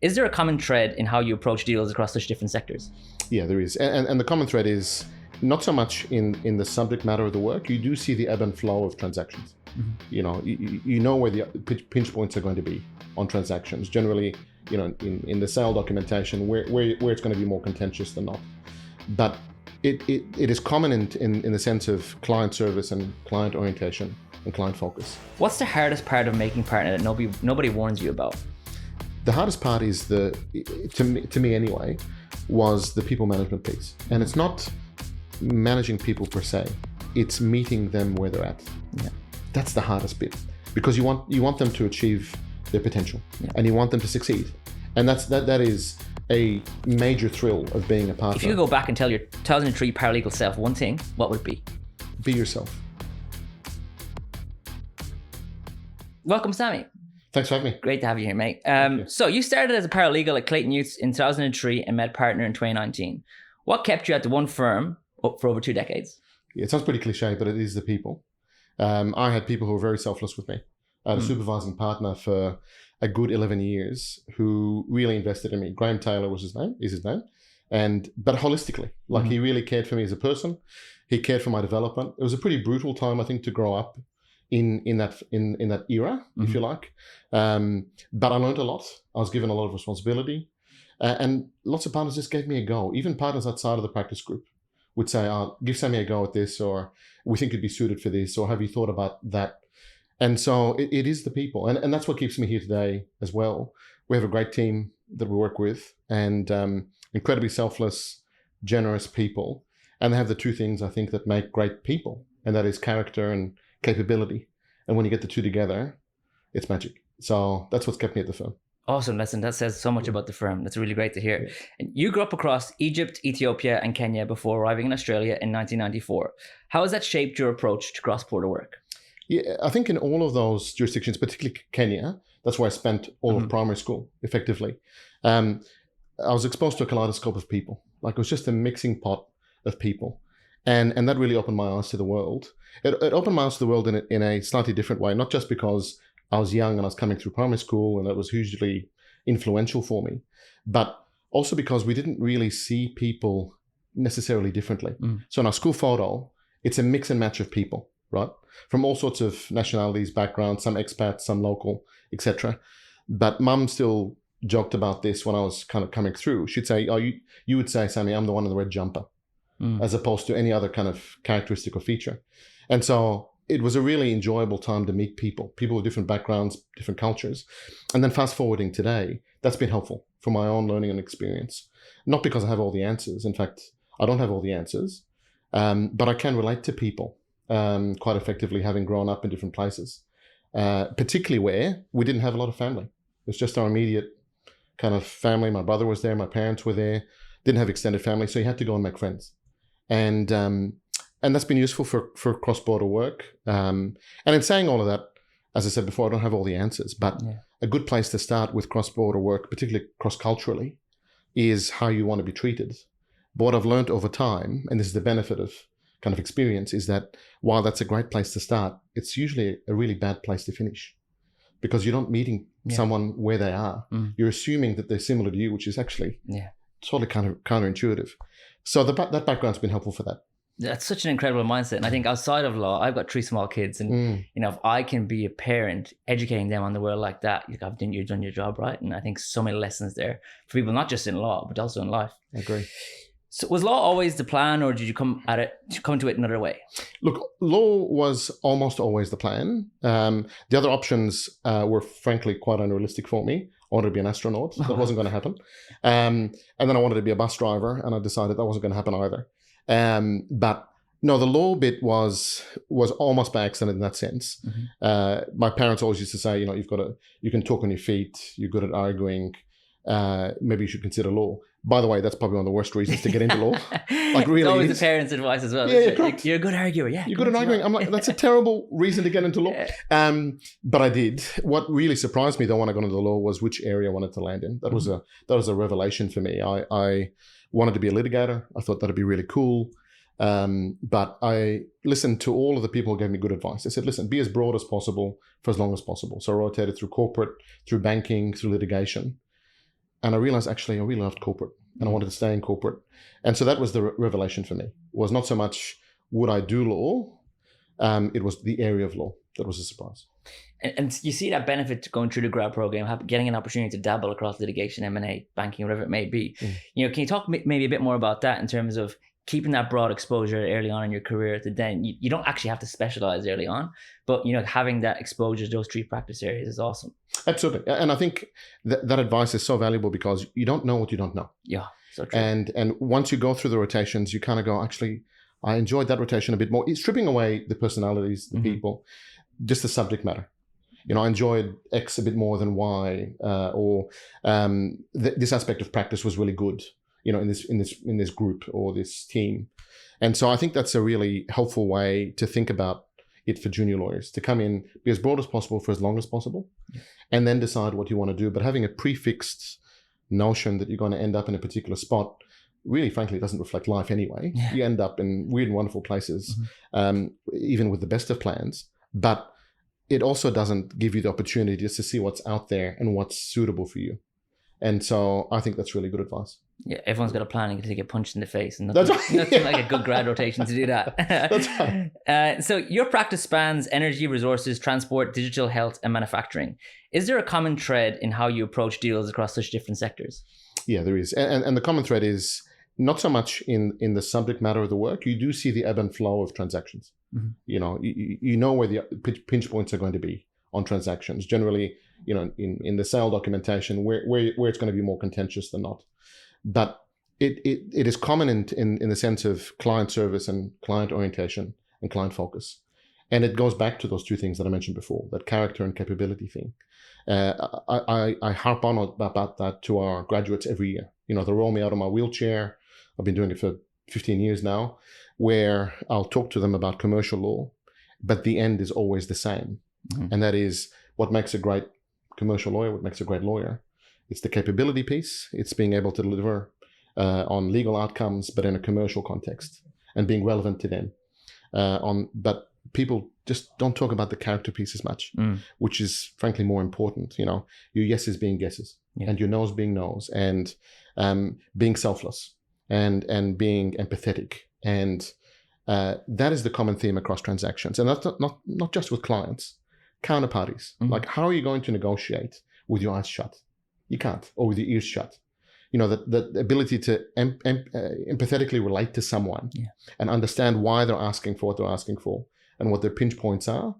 Is there a common thread in how you approach deals across such different sectors? Yeah, there is. And the common thread is not so much in the subject matter of the work. You do see the ebb and flow of transactions. You know where the pinch points are going to be on transactions. Generally, in the sale documentation, where it's going to be more contentious than not. But it is common in the sense of client service and client orientation and client focus. What's the hardest part of making partner that nobody warns you about? The hardest part is to me anyway, was the people management piece. And it's not managing people per se, it's meeting them where they're at. Yeah. That's the hardest bit, because you want them to achieve their potential, and you want them to succeed. And that is a major thrill of being a partner. If you go back and tell your 2003 paralegal self one thing, what would it be? Be yourself. Welcome, Samy. Thanks for having me. Great to have you here, mate. You. So you started as a paralegal at Clayton Utz in 2003 and met partner in 2019. What kept you at the one firm up for over 2 decades? Yeah, it sounds pretty cliche, but it is the people. I had people who were very selfless with me. I had a supervising partner for a good 11 years who really invested in me. Graham Taylor is his name. But holistically, he really cared for me as a person. He cared for my development. It was a pretty brutal time, I think, to grow up in that era, if you like. But I learned a lot. I was given a lot of responsibility, and lots of partners just gave me a go. Even partners outside of the practice group would say, give Samy a go at this, or we think you'd be suited for this, or have you thought about that? And so it is the people. And that's what keeps me here today as well. We have a great team that we work with, and incredibly selfless, generous people. And they have the two things, I think, that make great people, and that is character and capability. And when you get the two together, it's magic. So that's what's kept me at the firm. Awesome. Listen, that says so much about the firm. That's really great to hear. Yeah. And you grew up across Egypt, Ethiopia, and Kenya before arriving in Australia in 1994. How has that shaped your approach to cross-border work? Yeah, I think in all of those jurisdictions, particularly Kenya, that's where I spent all of primary school, effectively. I was exposed to a kaleidoscope of people. It was just a mixing pot of people. And that really opened my eyes to the world. It opened my eyes to the world in a slightly different way, not just because I was young and I was coming through primary school and that was hugely influential for me, but also because we didn't really see people necessarily differently. So in our school photo, it's a mix and match of people, right? From all sorts of nationalities, backgrounds, some expats, some local, etc. But Mum still joked about this when I was kind of coming through. She'd say, you would say, Samy, I'm the one in the red jumper, as opposed to any other kind of characteristic or feature. And so it was a really enjoyable time to meet people with different backgrounds, different cultures. And then fast forwarding today, that's been helpful for my own learning and experience. Not because I have all the answers. In fact, I don't have all the answers, but I can relate to people quite effectively, having grown up in different places, particularly where we didn't have a lot of family. It was just our immediate kind of family. My brother was there, my parents were there, didn't have extended family, so you had to go and make friends. And that's been useful for cross-border work. And in saying all of that, as I said before, I don't have all the answers, but a good place to start with cross-border work, particularly cross-culturally, is how you want to be treated. But what I've learned over time, and this is the benefit of kind of experience, is that while that's a great place to start, it's usually a really bad place to finish, because you're not meeting someone where they are. You're assuming that they're similar to you, which is actually totally counterintuitive. So that background's been helpful for that. That's such an incredible mindset. And I think outside of law, I've got 3 small kids, and if I can be a parent educating them on the world like that, you've done your job, right? And I think so many lessons there for people, not just in law, but also in life. I agree. So was law always the plan, or did you come to it another way? Look, law was almost always the plan. The other options were frankly quite unrealistic for me. I wanted to be an astronaut. That wasn't going to happen. And then I wanted to be a bus driver, and I decided that wasn't going to happen either. But no, the law bit was almost by accident in that sense. My parents always used to say, you can talk on your feet, you're good at arguing, maybe you should consider law. By the way, that's probably one of the worst reasons to get into law. Really, it's always the parents' advice as well. You're a good arguer. Yeah, you're good at arguing. I'm like, that's a terrible reason to get into law. But I did. What really surprised me though when I got into the law was which area I wanted to land in. That was a revelation for me. I wanted to be a litigator. I thought that'd be really cool. But I listened to all of the people who gave me good advice. They said, listen, be as broad as possible for as long as possible. So I rotated through corporate, through banking, through litigation. And I realized actually I really loved corporate and I wanted to stay in corporate. And so that was the revelation for me. It was not so much would I do law, it was the area of law that was a surprise. And you see that benefit to going through the grad program, getting an opportunity to dabble across litigation, M&A, banking, whatever it may be. Can you talk maybe a bit more about that in terms of keeping that broad exposure early on in your career to then you don't actually have to specialize early on, but having that exposure to those 3 practice areas is awesome. Absolutely. And I think that advice is so valuable because you don't know what you don't know. Yeah, so true. And once you go through the rotations, you kind of go, actually, I enjoyed that rotation a bit more. It's stripping away the personalities, the people, just the subject matter. I enjoyed X a bit more than Y, or this aspect of practice was really good, in this group or this team. And so I think that's a really helpful way to think about it for junior lawyers, to come in, be as broad as possible for as long as possible, and then decide what you want to do. But having a prefixed notion that you're going to end up in a particular spot really, frankly, doesn't reflect life anyway. Yeah. You end up in weird and wonderful places, even with the best of plans. But it also doesn't give you the opportunity just to see what's out there and what's suitable for you. And so I think that's really good advice. Yeah, everyone's got a plan and you get punched in the face. And nothing like a good grad rotation to do that. That's right. So your practice spans energy, resources, transport, digital health, and manufacturing. Is there a common thread in how you approach deals across such different sectors? Yeah, there is. And the common thread is not so much in the subject matter of the work. You do see the ebb and flow of transactions. You know where the pinch points are going to be on transactions. Generally, in the sale documentation, where it's going to be more contentious than not. But it is common in the sense of client service and client orientation and client focus. And it goes back to those 2 things that I mentioned before, that character and capability thing. I harp on about that to our graduates every year. They roll me out of my wheelchair. I've been doing it for 15 years now, where I'll talk to them about commercial law, but the end is always the same. And that is what makes a great commercial lawyer, what makes a great lawyer. It's the capability piece. It's being able to deliver on legal outcomes, but in a commercial context and being relevant to them. But people just don't talk about the character piece as much, which is frankly more important. Your yeses being yeses, and your no's being no's, and being selfless and being empathetic. And that is the common theme across transactions. And that's not just with clients, counterparties. Like, how are you going to negotiate with your eyes shut? You can't, or with your ears shut. The ability to empathetically relate to someone and understand why they're asking for what they're asking for and what their pinch points are.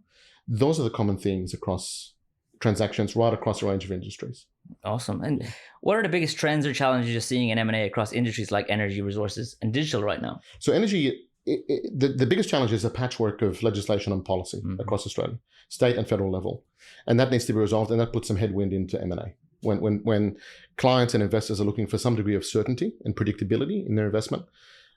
Those are the common themes across transactions, right across a range of industries. Awesome. And what are the biggest trends or challenges you're seeing in M&A across industries like energy, resources, and digital right now? So energy, the biggest challenge is a patchwork of legislation and policy across Australia, state and federal level. And that needs to be resolved, and that puts some headwind into M&A. When clients and investors are looking for some degree of certainty and predictability in their investment,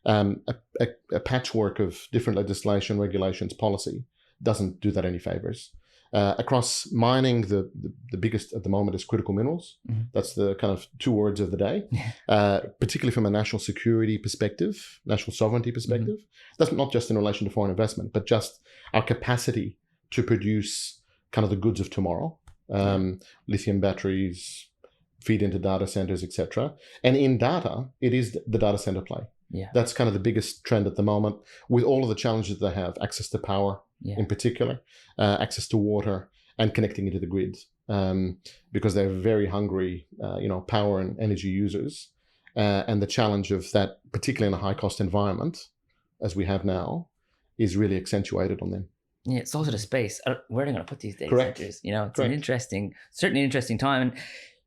a patchwork of different legislation, regulations, policy doesn't do that any favors. Across mining, the biggest at the moment is critical minerals. That's the kind of 2 words of the day, particularly from a national security perspective, national sovereignty perspective. That's not just in relation to foreign investment, but just our capacity to produce kind of the goods of tomorrow. Lithium batteries, feed into data centers, etc. And in data, it is the data center play. That's kind of the biggest trend at the moment, with all of the challenges they have: access to power, in particular, access to water, and connecting into the grid, because they're very hungry, power and energy users. And the challenge of that, particularly in a high-cost environment, as we have now, is really accentuated on them. Yeah, it's also the space. Where are they going to put these data Correct. centers? It's certainly an interesting time. And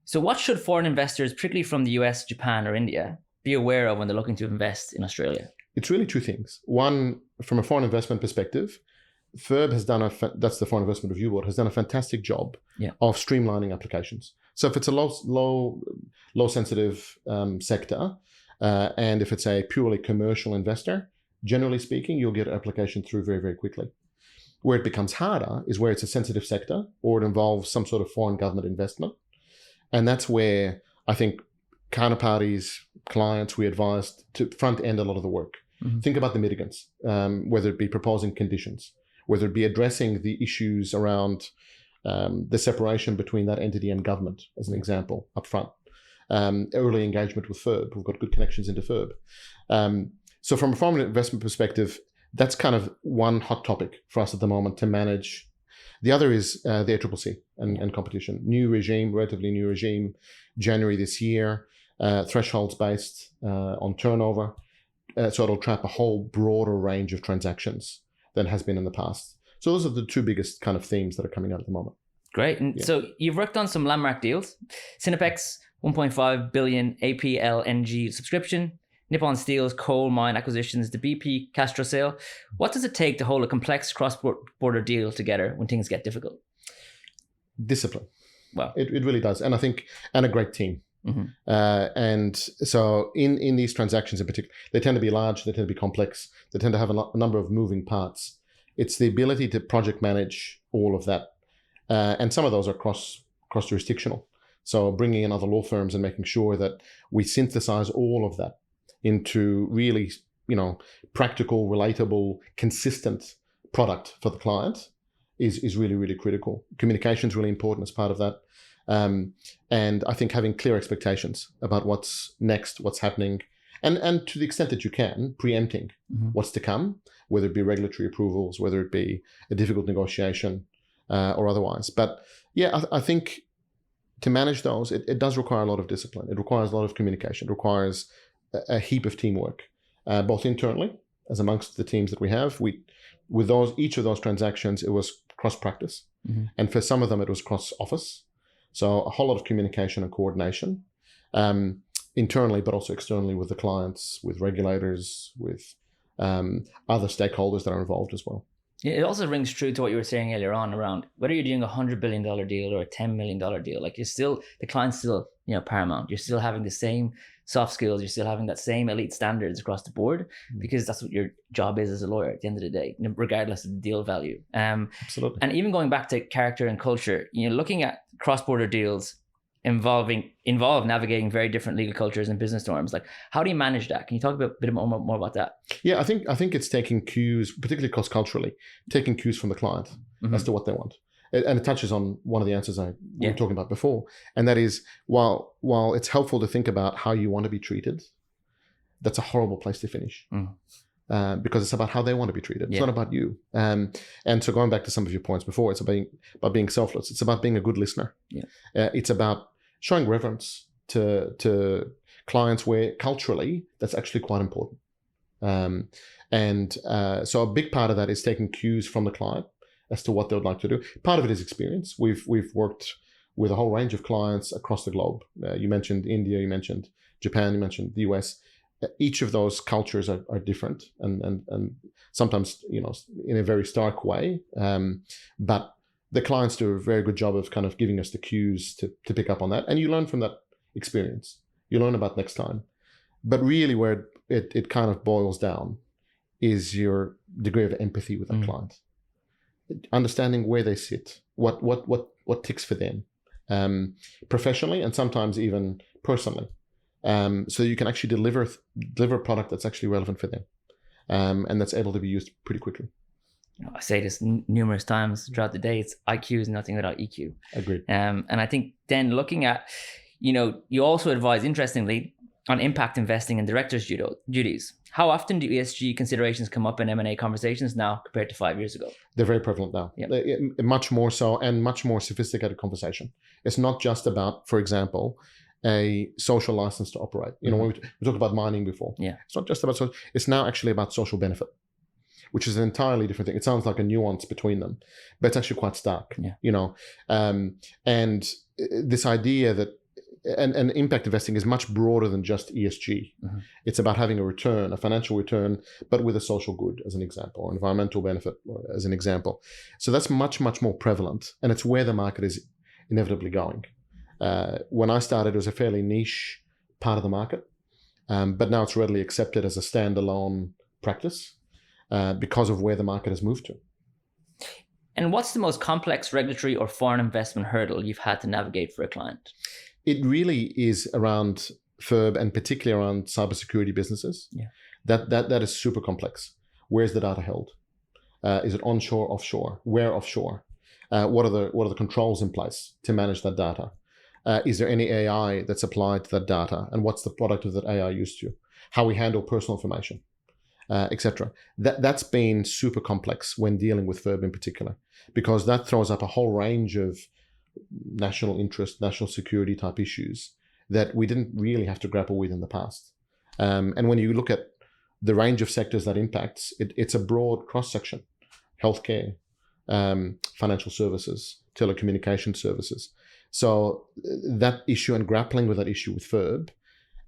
so what should foreign investors, particularly from the US, Japan, or India, be aware of when they're looking to invest in Australia? It's really 2 things. One, from a foreign investment perspective, FIRB has done that's the Foreign Investment Review Board, has done a fantastic job of streamlining applications. So if it's a low sensitive sector, and if it's a purely commercial investor, generally speaking, you'll get an application through very, very quickly. Where it becomes harder is where it's a sensitive sector or it involves some sort of foreign government investment. And that's where I think counterparties, clients, we advise to front end a lot of the work. Think about the mitigants, whether it be proposing conditions, whether it be addressing the issues around the separation between that entity and government, as an example, up front. early engagement with FIRB. We've got good connections into FIRB. So from a foreign investment perspective, that's kind of one hot topic for us at the moment to manage. The other is the ACCC and competition. New regime, relatively new regime, January this year, thresholds based on turnover. So it'll trap a whole broader range of transactions than has been in the past. So those are the two biggest kind of themes that are coming out at the moment. Great. And so you've worked on some landmark deals. Sinopec's 1.5 billion APLNG subscription, Nippon Steel's coal mine acquisitions, the BP Castro sale. What does it take to hold a complex cross-border deal together when things get difficult? Discipline. Wow. It really does. And I think, and a great team. Mm-hmm. And so in these transactions in particular, they tend to be large, they tend to be complex, they tend to have a number of moving parts. It's the ability to project manage all of that. And some of those are cross-jurisdictional. So bringing in other law firms and making sure that we synthesize all of that into really, practical, relatable, consistent product for the client is really, really critical. Communication is really important as part of that. And I think having clear expectations about what's next, what's happening, and to the extent that you can, preempting what's to come, whether it be regulatory approvals, whether it be a difficult negotiation or otherwise. But yeah, I think to manage those, it does require a lot of discipline. It requires a lot of communication. It requires a heap of teamwork, both internally as amongst the teams that we have. With each of those transactions, it was cross-practice. And for some of them, it was cross-office. So a whole lot of communication and coordination internally, but also externally with the clients, with regulators, with other stakeholders that are involved as well. It also rings true to what you were saying earlier on around whether you're doing $100 billion deal or a $10 million deal, like the client's still, paramount. You're still having the same soft skills. You're still having that same elite standards across the board because that's what your job is as a lawyer at the end of the day, regardless of the deal value. Absolutely. And even going back to character and culture, looking at cross-border deals involve navigating very different legal cultures and business norms. Like, how do you manage that? Can you talk a bit more about that? Yeah, I think it's taking cues, particularly cross-culturally, taking cues from the client as to what they want. And it touches on one of the answers we were talking about before. And that is, while it's helpful to think about how you want to be treated, that's a horrible place to finish. Because it's about how they want to be treated. It's not about you. And so going back to some of your points before, it's about being selfless. It's about being a good listener. It's about showing reverence to clients where culturally that's actually quite important. So a big part of that is taking cues from the client as to what they would like to do. Part of it is experience. We've worked with a whole range of clients across the globe. You mentioned India, you mentioned Japan, you mentioned the US. Each of those cultures are different and sometimes, in a very stark way. But the clients do a very good job of kind of giving us the cues to pick up on that. And you learn from that experience. You learn about next time. But really where it kind of boils down is your degree of empathy with that client. Understanding where they sit, what ticks for them, professionally and sometimes even personally. So you can actually deliver a product that's actually relevant for them, and that's able to be used pretty quickly. I say this numerous times throughout the day. It's IQ is nothing without EQ. Agreed. And I think then looking at, you also advise, interestingly, on impact investing and directors' duties. How often do ESG considerations come up in M&A conversations now compared to 5 years ago? They're very prevalent now. Much more so, and much more sophisticated conversation. It's not just about, for example, a social license to operate. When we talked about mining before. It's not just about social. It's now actually about social benefit, which is an entirely different thing. It sounds like a nuance between them, but it's actually quite stark. And this idea that and impact investing is much broader than just ESG. It's about having a return, a financial return, but with a social good as an example, or environmental benefit as an example. So that's much, much more prevalent, and it's where the market is inevitably going. When I started, it was a fairly niche part of the market, but now it's readily accepted as a standalone practice because of where the market has moved to. And what's the most complex regulatory or foreign investment hurdle you've had to navigate for a client? It really is around FIRB and particularly around cybersecurity businesses. That is super complex. Where's the data held? Is it onshore, offshore? Where offshore? What are the controls in place to manage that data? Is there any AI that's applied to that data? And what's the product of that AI used to? How we handle personal information, etc. That's been super complex when dealing with FIRB in particular, because that throws up a whole range of national interest, national security type issues that we didn't really have to grapple with in the past. And when you look at the range of sectors that impacts, it's a broad cross-section: healthcare, financial services, telecommunication services. So that issue and grappling with that issue with FIRB,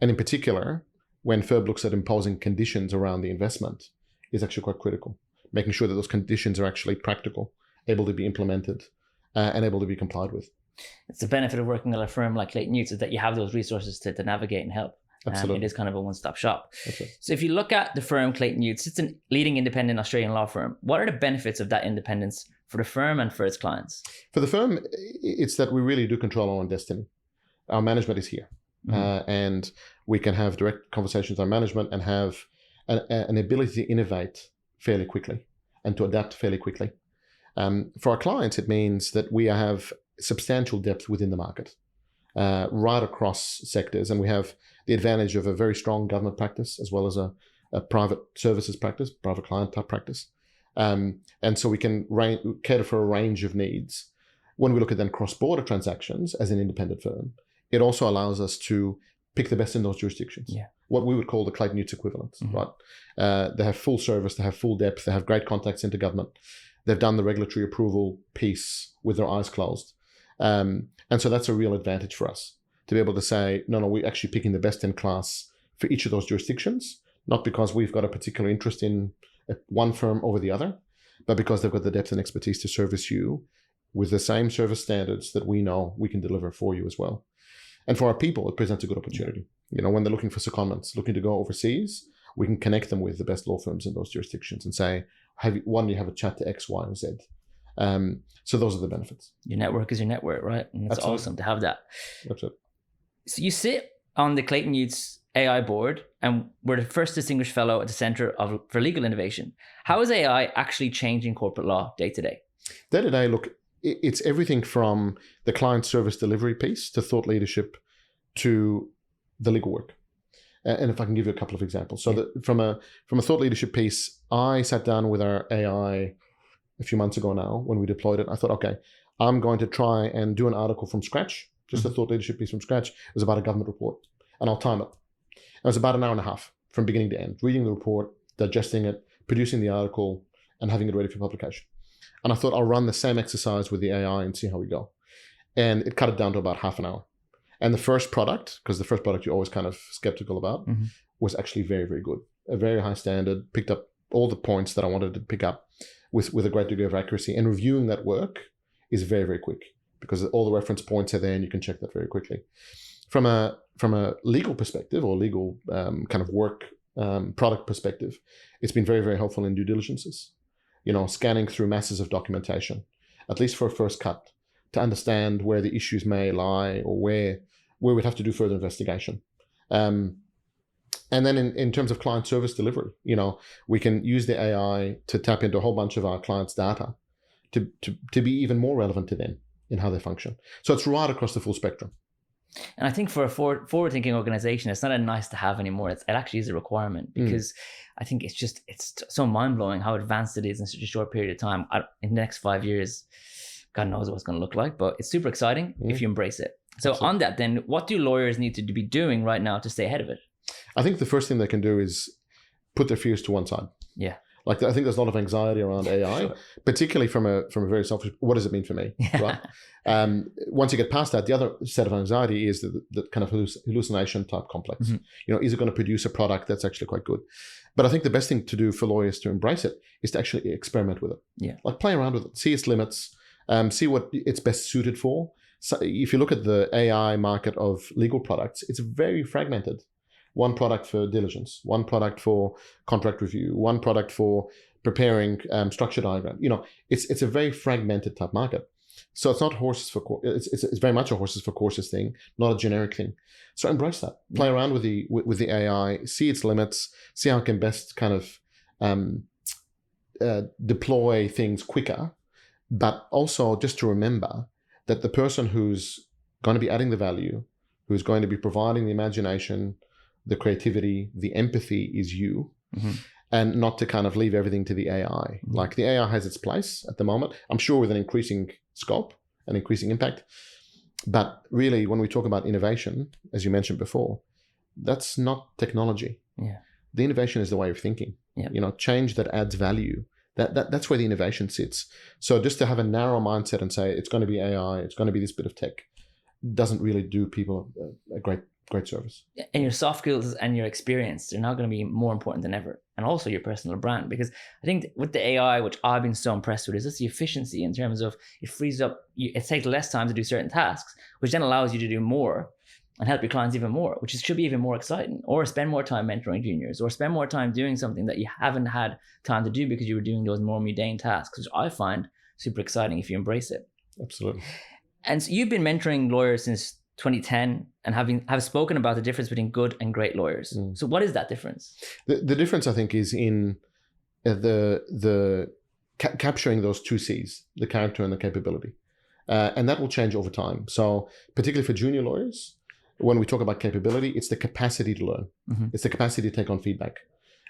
and in particular, when FIRB looks at imposing conditions around the investment, is actually quite critical. Making sure that those conditions are actually practical, able to be implemented, and able to be complied with. It's the benefit of working at a firm like Clayton Utz, is that you have those resources to navigate and help. Absolutely. It is kind of a one-stop shop. Okay. So if you look at the firm Clayton Utz, it's a leading independent Australian law firm. What are the benefits of that independence for the firm and for its clients? For the firm, it's that we really do control our own destiny. Our management is here. And we can have direct conversations with our management and have an ability to innovate fairly quickly and to adapt fairly quickly. For our clients, it means that we have substantial depth within the market, right across sectors. And we have the advantage of a very strong government practice as well as a private services practice, private client type practice. And so we can cater for a range of needs. When we look at then cross-border transactions as an independent firm, it also allows us to pick the best in those jurisdictions. Yeah. What we would call the Clayton Utz equivalent, right? They have full service, they have full depth, they have great contacts into government. They've done the regulatory approval piece with their eyes closed. And so that's a real advantage for us to be able to say, no, we're actually picking the best in class for each of those jurisdictions, not because we've got a particular interest in one firm over the other, but because they've got the depth and expertise to service you with the same service standards that we know we can deliver for you as well. And for our people, it presents a good opportunity. You know, when they're looking for secondments, looking to go overseas, we can connect them with the best law firms in those jurisdictions and say, why don't you have a chat to X, Y, and Z? So those are the benefits. Your network is your network, right? And it's awesome to have that. That's it. So you sit on the Clayton Utz AI board, and we're the first distinguished fellow at the Centre for Legal Innovation. How is AI actually changing corporate law day to day? Day to day, look, it's everything from the client service delivery piece to thought leadership to the legal work. And if I can give you a couple of examples. So from a thought leadership piece, I sat down with our AI a few months ago now when we deployed it. I thought, okay, I'm going to try and do an article from scratch, just a thought leadership piece from scratch. It was about a government report, and I'll time it. It was about an hour and a half from beginning to end, reading the report, digesting it, producing the article, and having it ready for publication. And I thought I'll run the same exercise with the AI and see how we go. And it cut it down to about half an hour. And the first product, because the first product you're always kind of skeptical about, was actually very, very good. A very high standard, picked up all the points that I wanted to pick up with a great degree of accuracy. And reviewing that work is very, very quick because all the reference points are there and you can check that very quickly. From a legal perspective or legal kind of work product perspective, it's been very, very helpful in due diligences. You know, scanning through masses of documentation, at least for a first cut, to understand where the issues may lie or where we'd have to do further investigation. And then in terms of client service delivery, you know, we can use the AI to tap into a whole bunch of our clients' data to be even more relevant to them in how they function. So it's right across the full spectrum. And I think for a forward-thinking organization, it's not a nice to have anymore. It actually is a requirement because I think it's so mind-blowing how advanced it is in such a short period of time. In the next 5 years, God knows what it's going to look like, but it's super exciting if you embrace it. So Absolutely. On that, then, what do lawyers need to be doing right now to stay ahead of it? I think the first thing they can do is put their fears to one side. Yeah. Like, I think there's a lot of anxiety around AI, particularly from a very selfish, what does it mean for me, right? Once you get past that, the other set of anxiety is the kind of hallucination type complex. You know, is it going to produce a product that's actually quite good? But I think the best thing to do for lawyers to embrace it is to actually experiment with it. Yeah. Like, play around with it, see its limits, see what it's best suited for. So if you look at the AI market of legal products, it's very fragmented. One product for diligence, one product for contract review, one product for preparing structure diagram. You know, it's a very fragmented type market. So it's not horses for it's very much a horses for courses thing, not a generic thing. So embrace that. Play around with the AI, see its limits, see how it can best kind of deploy things quicker. But also just to remember that the person who's going to be adding the value, who's going to be providing the imagination, the creativity, the empathy is you, and not to kind of leave everything to the AI. Like the AI has its place at the moment, I'm sure with an increasing scope and increasing impact. But really, when we talk about innovation, as you mentioned before, that's not technology. Yeah. The innovation is the way of thinking. Yeah. You know, change that adds value. That's where the innovation sits. So just to have a narrow mindset and say it's going to be AI, it's going to be this bit of tech, doesn't really do people a great service. And your soft skills and your experience, they're now going to be more important than ever. And also your personal brand. Because I think with the AI, which I've been so impressed with, is just the efficiency in terms of it frees up, it takes less time to do certain tasks, which then allows you to do more and help your clients even more, which should be even more exciting. Or spend more time mentoring juniors, or spend more time doing something that you haven't had time to do because you were doing those more mundane tasks, which I find super exciting if you embrace it. Absolutely. And so you've been mentoring lawyers since 2010 and have spoken about the difference between good and great lawyers. So what is that difference? The difference, I think, is in the capturing those two C's, the character and the capability. And that will change over time. So particularly for junior lawyers, when we talk about capability, it's the capacity to learn. It's the capacity to take on feedback.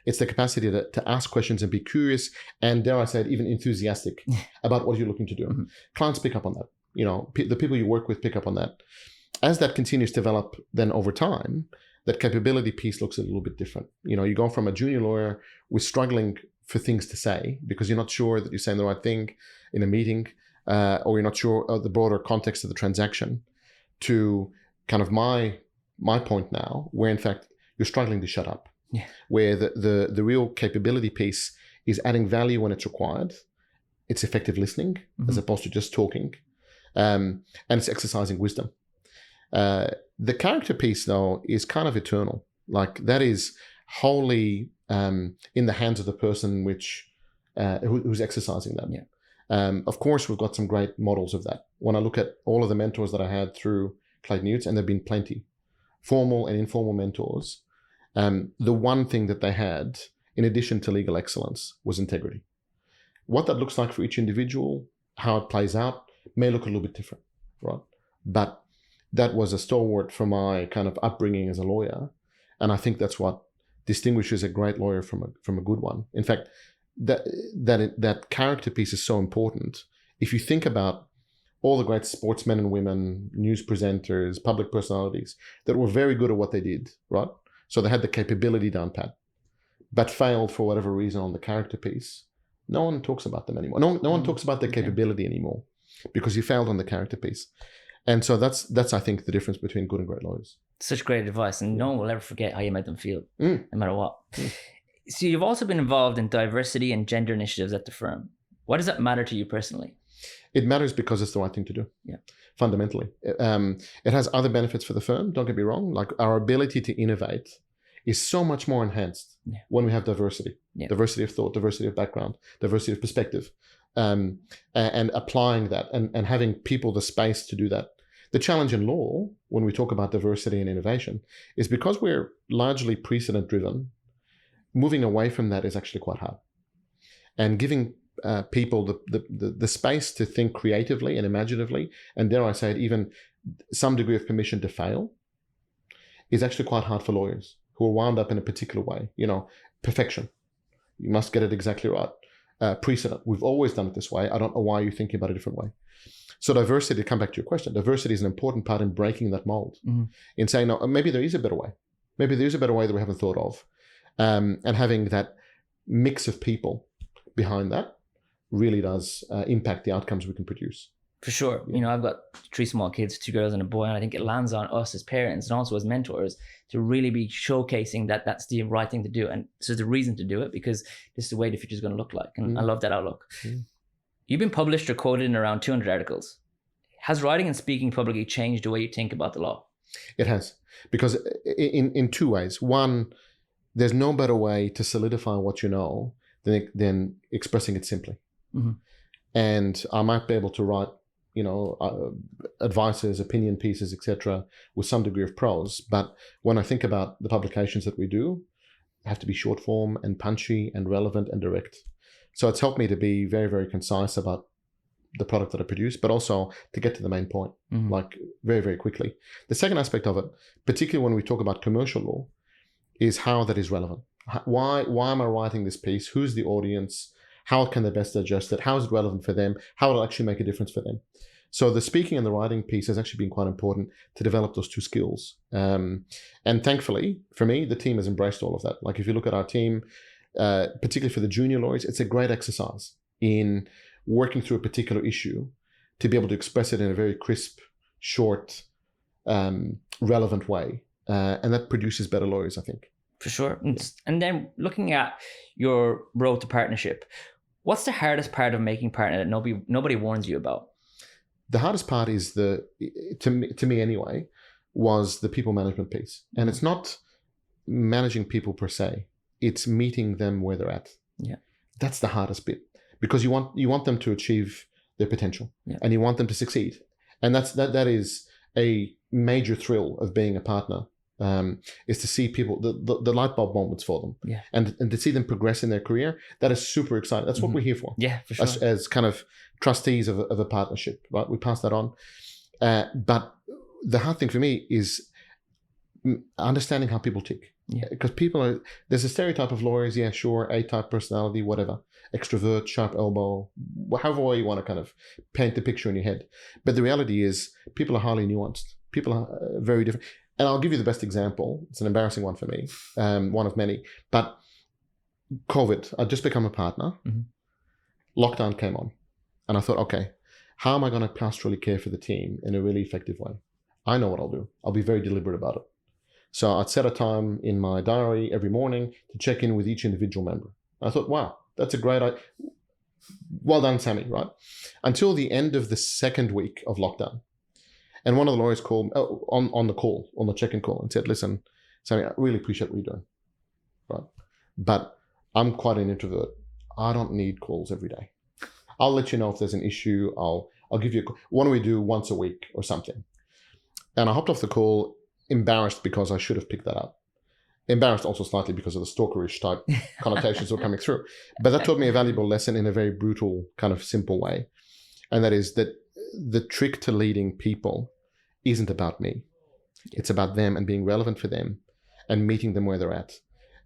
It's the capacity to ask questions and be curious and, dare I say it, even enthusiastic about what you're looking to do. Clients pick up on that. You know, the people you work with pick up on that. As that continues to develop, then over time, that capability piece looks a little bit different. You know, you go from a junior lawyer with struggling for things to say because you're not sure that you're saying the right thing in a meeting, or you're not sure of the broader context of the transaction, to kind of my point now, where in fact you're struggling to shut up. Where the real capability piece is adding value when it's required. It's effective listening as opposed to just talking, and it's exercising wisdom. The character piece, though, is kind of eternal. Like that is wholly in the hands of the person who's exercising that. Of course, we've got some great models of that. When I look at all of the mentors that I had through Clayton Utz, and there've been plenty, formal and informal mentors, the one thing that they had, in addition to legal excellence, was integrity. What that looks like for each individual, how it plays out, may look a little bit different, right? But that was a stalwart for my kind of upbringing as a lawyer. And I think that's what distinguishes a great lawyer from a good one. In fact, that character piece is so important. If you think about all the great sportsmen and women, news presenters, public personalities that were very good at what they did, right? So they had the capability down pat, but failed for whatever reason on the character piece. No one talks about them anymore. No one talks about their capability anymore because you failed on the character piece. And so that's I think the difference between good and great lawyers. Such great advice, and no one will ever forget how you made them feel, no matter what. So you've also been involved in diversity and gender initiatives at the firm. Why does that matter to you personally? It matters because it's the right thing to do. Fundamentally, it has other benefits for the firm. Don't get me wrong. Like our ability to innovate is so much more enhanced when we have diversity, diversity of thought, diversity of background, diversity of perspective, and applying that and having people the space to do that. The challenge in law, when we talk about diversity and innovation, is because we're largely precedent driven, moving away from that is actually quite hard. And giving people the space to think creatively and imaginatively, and dare I say it, even some degree of permission to fail, is actually quite hard for lawyers who are wound up in a particular way. You know, perfection. You must get it exactly right. Precedent. We've always done it this way. I don't know why you're thinking about it a different way. So diversity, to come back to your question, diversity is an important part in breaking that mold, in saying, no, maybe there is a better way. Maybe there is a better way that we haven't thought of. And having that mix of people behind that really does impact the outcomes we can produce. For sure. You know, I've got 3 small kids, 2 girls and a boy, and I think it lands on us as parents and also as mentors to really be showcasing that that's the right thing to do. And so there's a reason to do it because this is the way the future is going to look like. And I love that outlook. You've been published or quoted in around 200 articles. Has writing and speaking publicly changed the way you think about the law? It has, because in 2 ways. One, there's no better way to solidify what you know than expressing it simply. And I might be able to write, you know, advices, opinion pieces, etc., with some degree of prose. But when I think about the publications that we do, they have to be short form and punchy and relevant and direct. So it's helped me to be very, very concise about the product that I produce, but also to get to the main point, like very, very quickly. The second aspect of it, particularly when we talk about commercial law, is how that is relevant. Why am I writing this piece? Who's the audience? How can they best adjust it? How is it relevant for them? How will it actually make a difference for them? So the speaking and the writing piece has actually been quite important to develop those two skills. And thankfully, for me, the team has embraced all of that. Like if you look at our team, particularly for the junior lawyers, it's a great exercise in working through a particular issue to be able to express it in a very crisp, short, relevant way. And that produces better lawyers, I think. For sure. And then looking at your road to partnership, what's the hardest part of making partner that nobody warns you about? The hardest part is to me anyway, was the people management piece. And it's not managing people per se. It's meeting them where they're at. Yeah. That's the hardest bit, because you want them to achieve their potential, and you want them to succeed. And that is a major thrill of being a partner, is to see people, the light bulb moments for them, and to see them progress in their career. That is super exciting. That's what we're here for. Yeah, for sure. As kind of trustees of a partnership, right? We pass that on. But the hard thing for me is understanding how people tick. Yeah, because there's a stereotype of lawyers. Yeah, sure, A-type personality, whatever, extrovert, sharp elbow, however way you want to kind of paint the picture in your head. But the reality is, people are highly nuanced. People are very different. And I'll give you the best example. It's an embarrassing one for me, one of many. But COVID, I'd just become a partner. Lockdown came on, and I thought, okay, how am I going to pastorally care for the team in a really effective way? I know what I'll do. I'll be very deliberate about it. So I'd set a time in my diary every morning to check in with each individual member. I thought, wow, that's a great idea. Well done, Samy, right? Until the end of the second week of lockdown. And one of the lawyers called on the check-in call, and said, listen, Samy, I really appreciate what you're doing, right? But I'm quite an introvert. I don't need calls every day. I'll let you know if there's an issue. I'll give you a call. Why don't we do once a week or something? And I hopped off the call, embarrassed because I should have picked that up. Embarrassed also slightly because of the stalkerish type connotations that were coming through. But that taught me a valuable lesson in a very brutal, kind of simple way. And that is that the trick to leading people isn't about me. It's about them and being relevant for them and meeting them where they're at.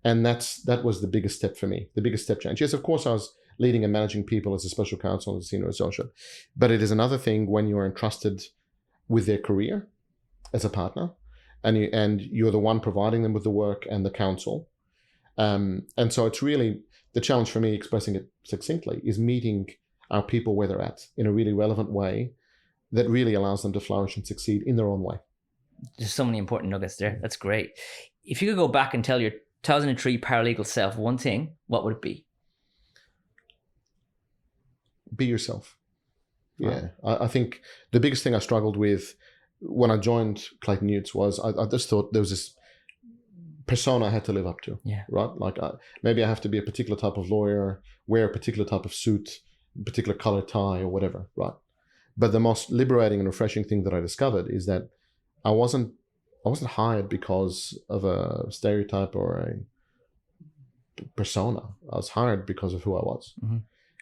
And that was the biggest step for me, the biggest step change. Yes, of course, I was leading and managing people as a special counsel, as a senior associate. But it is another thing when you're entrusted with their career as a partner, and you're the one providing them with the work and the counsel. And so it's really the challenge for me, expressing it succinctly, is meeting our people where they're at in a really relevant way that really allows them to flourish and succeed in their own way. There's so many important nuggets there. That's great. If you could go back and tell your 2003 paralegal self one thing, what would it be? Be yourself. Yeah. I think the biggest thing I struggled with when I joined Clayton Utz was I just thought there was this persona I had to live up to. Yeah. Right? Like maybe I have to be a particular type of lawyer, wear a particular type of suit, particular color tie or whatever. Right? But the most liberating and refreshing thing that I discovered is that I wasn't hired because of a stereotype or a persona. I was hired because of who I was.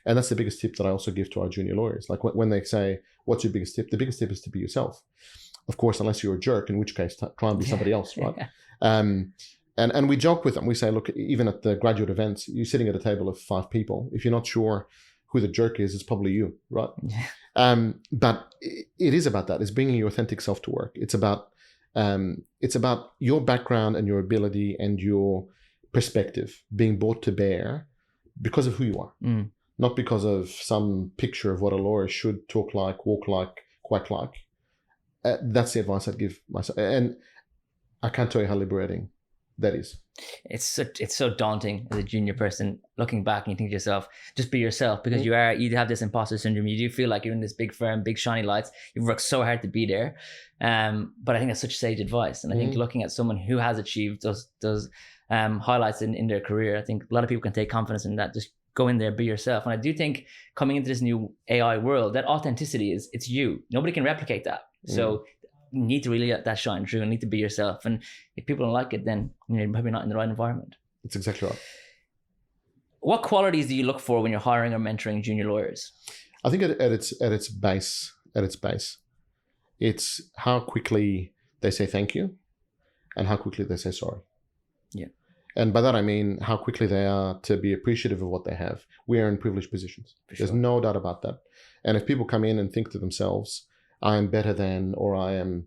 And that's the biggest tip that I also give to our junior lawyers. Like when they say, what's your biggest tip? The biggest tip is to be yourself. Of course, unless you're a jerk, in which case try and be somebody else, right? And we joke with them. We say, look, even at the graduate events, you're sitting at a table of 5 people. If you're not sure who the jerk is, it's probably you, right? But it is about that. It's bringing your authentic self to work. It's about your background and your ability and your perspective being brought to bear because of who you are, not because of some picture of what a lawyer should talk like, walk like, quack like. That's the advice I'd give myself, and I can't tell you how liberating that is. It's so daunting as a junior person looking back, and you think to yourself, just be yourself, because you have this imposter syndrome. You do feel like you're in this big firm, big shiny lights. You've worked so hard to be there. But I think that's such sage advice. And I think looking at someone who has achieved those highlights in their career, I think a lot of people can take confidence in that. Just go in there, be yourself. And I do think coming into this new AI world, that authenticity it's you. Nobody can replicate that. So you need to really let that shine through and need to be yourself. And if people don't like it, then you're probably not in the right environment. That's exactly right. What qualities do you look for when you're hiring or mentoring junior lawyers? I think at its base, it's how quickly they say thank you, and how quickly they say sorry. Yeah. And by that I mean how quickly they are to be appreciative of what they have. We are in privileged positions. There's no doubt about that. And if people come in and think to themselves, I am better than, or I am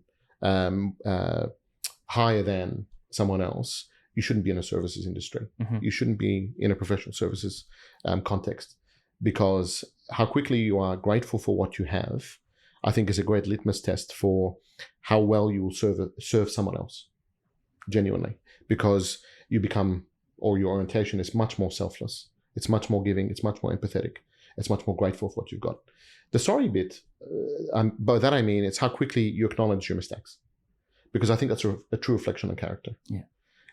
higher than someone else, you shouldn't be in a services industry. Mm-hmm. You shouldn't be in a professional services context, because how quickly you are grateful for what you have, I think is a great litmus test for how well you will serve someone else, genuinely, because you become, or your orientation is much more selfless. It's much more giving. It's much more empathetic. It's much more grateful for what you've got. The sorry bit, by that I mean it's how quickly you acknowledge your mistakes, because I think that's a true reflection on character. Yeah.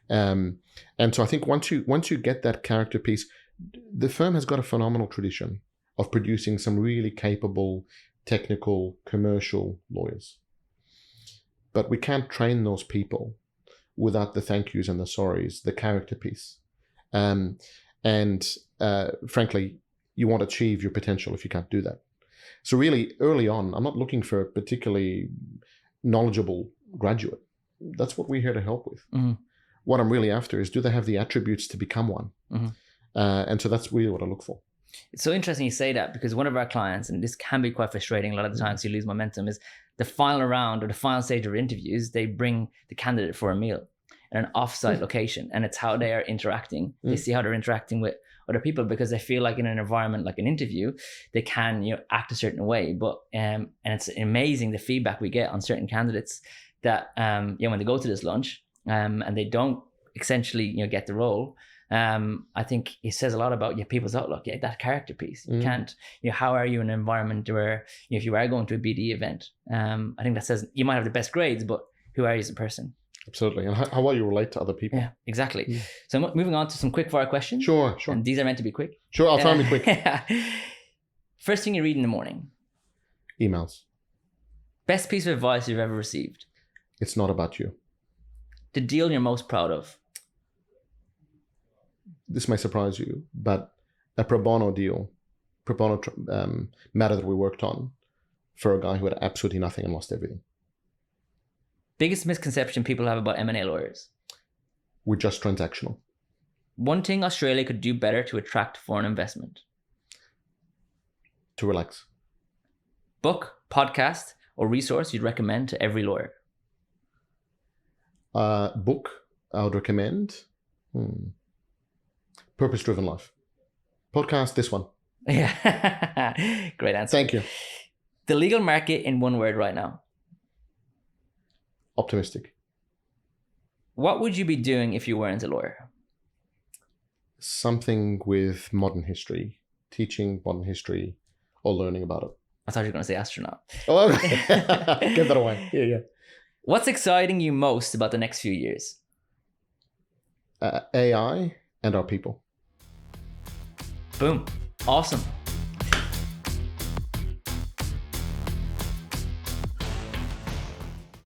And so I think once you get that character piece, the firm has got a phenomenal tradition of producing some really capable, technical, commercial lawyers. But we can't train those people without the thank yous and the sorries, the character piece. Frankly, you won't achieve your potential if you can't do that. So really, early on, I'm not looking for a particularly knowledgeable graduate. That's what we're here to help with. Mm-hmm. What I'm really after is, do they have the attributes to become one? Mm-hmm. And so that's really what I look for. It's so interesting you say that, because one of our clients, and this can be quite frustrating a lot of the times, you lose momentum, is the final round or the final stage of interviews, they bring the candidate for a meal in an offsite location, and it's how they are interacting. They see how they're interacting with other people, because they feel like in an environment like an interview, they can act a certain way. But and it's amazing the feedback we get on certain candidates that when they go to this lunch and they don't essentially get the role. I think it says a lot about people's outlook. That character piece. You can't. How are you in an environment where if you are going to a BD event? I think that says you might have the best grades, but who are you as a person? Absolutely, and how well you relate to other people. Yeah, exactly. Yeah. So moving on to some quick fire questions. Sure. And these are meant to be quick. Sure, I'll try and be quick. First thing you read in the morning. Emails. Best piece of advice you've ever received. It's not about you. The deal you're most proud of. This may surprise you, but a pro bono deal, matter that we worked on for a guy who had absolutely nothing and lost everything. Biggest misconception people have about M&A lawyers. We're just transactional. One thing Australia could do better to attract foreign investment. To relax. Book, podcast, or resource you'd recommend to every lawyer. Book I would recommend. Purpose-Driven Life. Podcast, this one. Yeah. Great answer. Thank you. The legal market in one word right now. Optimistic. What would you be doing if you weren't a lawyer? Something with modern history, teaching modern history or learning about it. I thought you were going to say astronaut. Oh, okay. Get that away. Yeah. What's exciting you most about the next few years? AI and our people. Boom. Awesome.